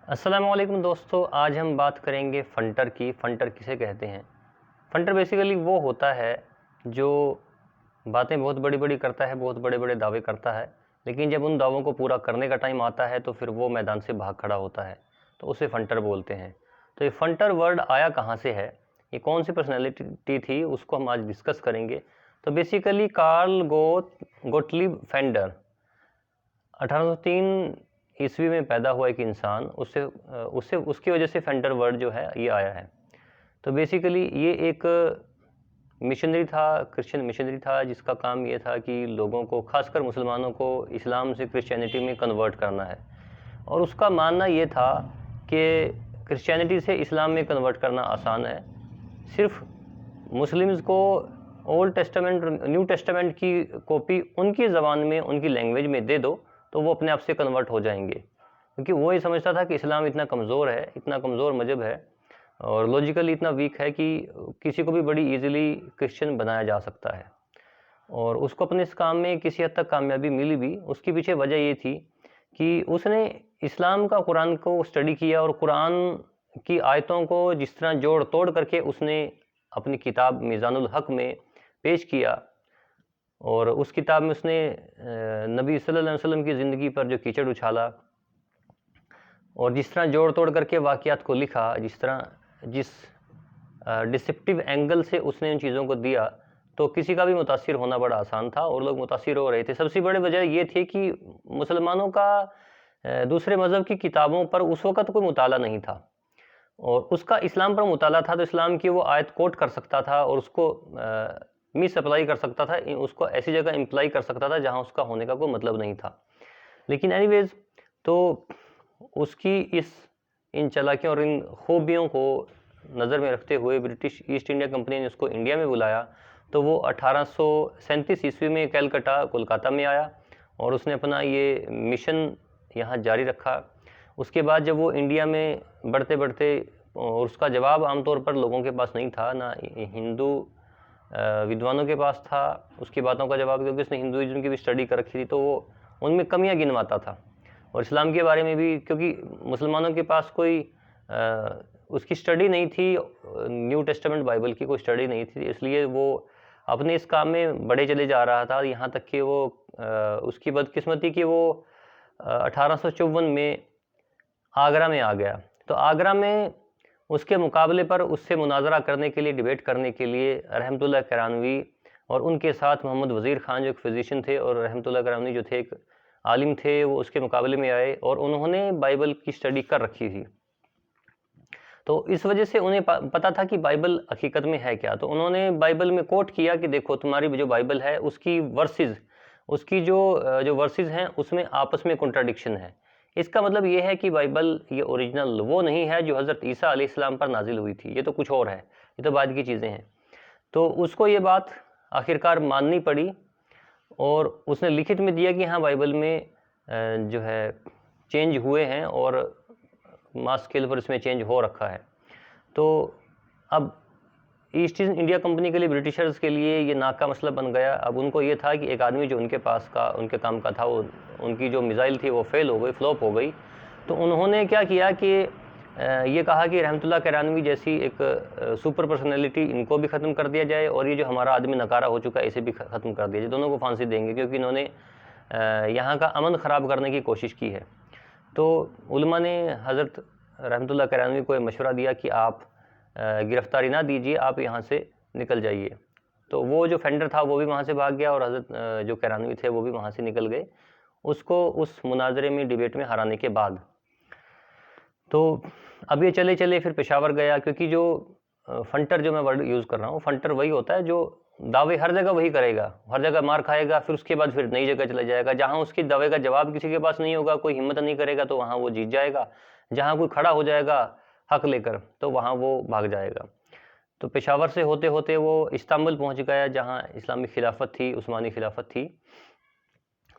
अस्सलामुअलैकुम दोस्तों, आज हम बात करेंगे फ़ंटर की। फ़ंटर किसे कहते हैं? फ़ंटर बेसिकली वो होता है जो बातें बहुत बड़ी-बड़ी करता है, बहुत बड़े-बड़े दावे करता है, लेकिन जब उन दावों को पूरा करने का टाइम आता है तो फिर वो मैदान से भाग खड़ा होता है, तो उसे फ़ंटर बोलते हैं। तो ये फ़ंटर वर्ड आया कहाँ से है? ये कौन-सी पर्सनैलिटी थी, उसको हम आज डिस्कस करेंगे। तो बेसिकली कार्ल गोटलीब फ़ेंडर 1803 ईस्वी में पैदा हुआ एक इंसान, उससे उसकी वजह से फ़ेंडर वर्ड जो है ये आया है। तो बेसिकली ये एक मिशनरी था, क्रिश्चियन मिशनरी था, जिसका काम ये था कि लोगों को, खासकर मुसलमानों को, इस्लाम से क्रिश्चियनिटी में कन्वर्ट करना है। और उसका मानना ये था कि क्रिश्चियनिटी से इस्लाम में कन्वर्ट करना आसान है, सिर्फ मुस्लिम्स को ओल्ड टेस्टामेंट और न्यू टेस्टामेंट की कॉपी उनकी ज़बान में, उनकी लैंग्वेज में दे दो तो वो अपने आप से कन्वर्ट हो जाएंगे। क्योंकि वो ये समझता था कि इस्लाम इतना कमज़ोर है, इतना कमज़ोर मज़हब है और लॉजिकली इतना वीक है कि किसी को भी बड़ी इजीली क्रिश्चियन बनाया जा सकता है। और उसको अपने इस काम में किसी हद तक कामयाबी मिली भी। उसकी पीछे वजह ये थी कि उसने इस्लाम का कुरान को स्टडी किया और कुरान की आयतों को जिस तरह जोड़ तोड़ करके उसने अपनी किताब मीज़ानुल हक में पेश किया। और उस किताब में उसने नबी सल्लल्लाहु अलैहि वसल्लम की ज़िंदगी पर जो कीचड़ उछाला और जिस तरह जोड़ तोड़ करके वाक़यात को लिखा, जिस डिसेप्टिव एंगल से उसने उन चीज़ों को दिया, तो किसी का भी मुतासिर होना बड़ा आसान था और लोग मुतासिर हो रहे थे। सबसे बड़ी वजह ये थी कि मुसलमानों का दूसरे मज़हब की किताबों पर उस वक़्त कोई मुताला नहीं था और उसका इस्लाम पर मुताला था, तो इस्लाम की वो आयत कोट कर सकता था और उसको मिस अप्लाई कर सकता था, उसको ऐसी जगह इम्प्लाई कर सकता था जहाँ उसका होने का कोई मतलब नहीं था। लेकिन एनीवेज़, तो उसकी इन चालाकियों और इन खूबियों को नज़र में रखते हुए ब्रिटिश ईस्ट इंडिया कंपनी ने उसको इंडिया में बुलाया। तो वो 1837 ईस्वी में कलकत्ता कोलकाता में आया और उसने अपना ये मिशन यहाँ जारी रखा। उसके बाद जब वो इंडिया में बढ़ते-बढ़ते, और उसका जवाब आमतौर पर लोगों के पास नहीं था, ना हिंदू विद्वानों के पास था उसकी बातों का जवाब, क्योंकि उसने हिंदुइज्म की भी स्टडी कर रखी थी, तो वो उनमें कमियां गिनवाता था। और इस्लाम के बारे में भी, क्योंकि मुसलमानों के पास कोई उसकी स्टडी नहीं थी, न्यू टेस्टामेंट बाइबल की कोई स्टडी नहीं थी, इसलिए वो अपने इस काम में बढ़े चले जा रहा था। यहाँ तक कि वो उसकी बदकिस्मती कि वो 1854 में आगरा में आ गया। तो आगरा में उसके मुकाबले पर उससे मुनाजरा करने के लिए, डिबेट करने के लिए रहमतुल्लाह किरानवी और उनके साथ मोहम्मद वज़ीर ख़ान जो एक फिज़िशियन थे, और रहमतुल्लाह किरानवी जो थे एक आलिम थे, वो उसके मुकाबले में आए और उन्होंने बाइबल की स्टडी कर रखी थी। तो इस वजह से उन्हें पता था कि बाइबल हकीकत में है क्या। तो उन्होंने बाइबल में कोट किया कि देखो, तुम्हारी जो बाइबल है उसकी वर्सेस, उसकी जो वर्सेस हैं उसमें आपस में कॉन्ट्राडिक्शन है। इसका मतलब ये है कि बाइबल ये ओरिजिनल वो नहीं है जो हज़रत ईसा अलैहिस्सलाम पर नाजिल हुई थी, ये तो कुछ और है, ये तो बाद की चीज़ें हैं। तो उसको ये बात आखिरकार माननी पड़ी और उसने लिखित में दिया कि हाँ, बाइबल में जो है चेंज हुए हैं और मास स्केल पर इसमें चेंज हो रखा है। तो अब ईस्ट इंडिया कंपनी के लिए, ब्रिटिशर्स के लिए ये नाक का मसला बन गया। अब उनको ये था कि एक आदमी जो उनके पास का, उनके काम का था, वो उनकी जो मिसाइल थी वो फेल हो गई, फ्लॉप हो गई। तो उन्होंने क्या किया कि ये कहा कि रहमतुल्लाह किरानवी जैसी एक सुपर पर्सनैलिटी, इनको भी ख़त्म कर दिया जाए और ये जो हमारा आदमी नकारा हो चुका है इसे भी ख़त्म कर दिया जाए, दोनों को फांसी देंगे, क्योंकि इन्होंने यहाँ का अमन ख़राब करने की कोशिश की है। तो उलमा ने हज़रत रहमतुल्लाह किरानवी को मशवरा दिया कि आप गिरफ़्तारी ना दीजिए, आप यहाँ से निकल जाइए। तो वो जो फेंडर था वो भी वहाँ से भाग गया और हज़रत जो किरानवी थे वो भी वहाँ से निकल गए, उसको उस मुनाजरे में, डिबेट में हराने के बाद। तो अब ये चले चले फिर पेशावर गया, क्योंकि जो फ़ंटर जो मैं वर्ड यूज़ कर रहा हूँ, फ़ंटर वही होता है जो दावे हर जगह वही करेगा, हर जगह मार खाएगा, फिर उसके बाद फिर नई जगह चला जाएगा। जहाँ उसकी दावे का जवाब किसी के पास नहीं होगा, कोई हिम्मत नहीं करेगा, तो वहाँ वो जीत जाएगा। जहाँ कोई खड़ा हो जाएगा हक लेकर, तो वहाँ वो भाग जाएगा। तो पेशावर से होते होते वो इस्तांबुल पहुँच गया, जहाँ इस्लामिक खिलाफत थी, उस्मानी खिलाफत थी।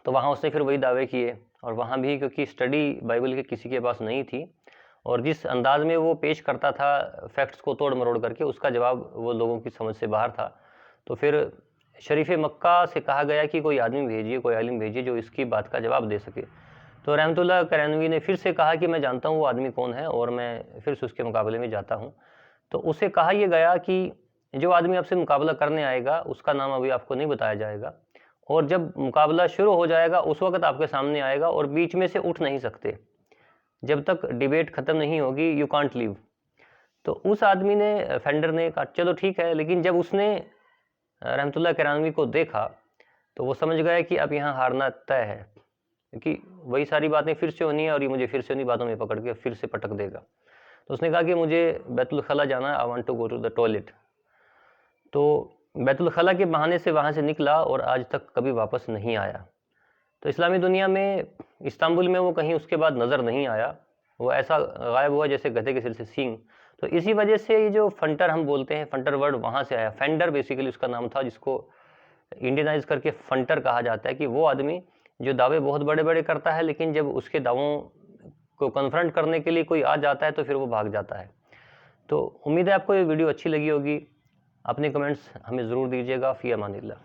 तो वहाँ उसने फिर वही दावे किए और वहाँ भी क्योंकि स्टडी बाइबल के किसी के पास नहीं थी और जिस अंदाज में वो पेश करता था फैक्ट्स को तोड़ मरोड़ करके, उसका जवाब वो लोगों की समझ से बाहर था। तो फिर शरीफ मक्का से कहा गया कि कोई आदमी भेजिए, कोई आलिम भेजिए जो इसकी बात का जवाब दे सके। तो रहमतुल्लाह करैनवी ने फिर से कहा कि मैं जानता हूँ वो आदमी कौन है और मैं फिर से उसके मुकाबले में जाता हूँ। तो उसे कहा यह गया कि जो आदमी आपसे मुकाबला करने आएगा उसका नाम अभी आपको नहीं बताया जाएगा, और जब मुकाबला शुरू हो जाएगा उस वक्त आपके सामने आएगा और बीच में से उठ नहीं सकते, जब तक डिबेट ख़त्म नहीं होगी यू कांट लीव। तो उस आदमी ने, फेंडर ने कहा चलो ठीक है, लेकिन जब उसने रहमतुल्लाह करैनवी को देखा तो वो समझ गया कि अब यहाँ हारना तय है, क्योंकि वही सारी बातें फिर से होनी है और ये मुझे फिर से उन्हीं बातों में पकड़ के फिर से पटक देगा। तो उसने कहा कि मुझे बैतुल खला जाना है, I want to go to the toilet. तो बैतुल खला के बहाने से वहाँ से निकला और आज तक कभी वापस नहीं आया। तो इस्लामी दुनिया में इस्तांबुल में वो कहीं उसके बाद नज़र नहीं आया, वो ऐसा गायब हुआ जैसे गधे के सिर से सींग। तो इसी वजह से ये जो फंटर हम बोलते हैं, फंटर वर्ड वहाँ से आया। फेंडर बेसिकली उसका नाम था, जिसको इंडियनाइज करके फंटर कहा जाता है, कि वो आदमी जो दावे बहुत बड़े बड़े करता है लेकिन जब उसके दावों को कन्फ्रंट करने के लिए कोई आ जाता है तो फिर वो भाग जाता है। तो उम्मीद है आपको ये वीडियो अच्छी लगी होगी। अपने कमेंट्स हमें ज़रूर दीजिएगा। फ़ी अमानिल्लाह।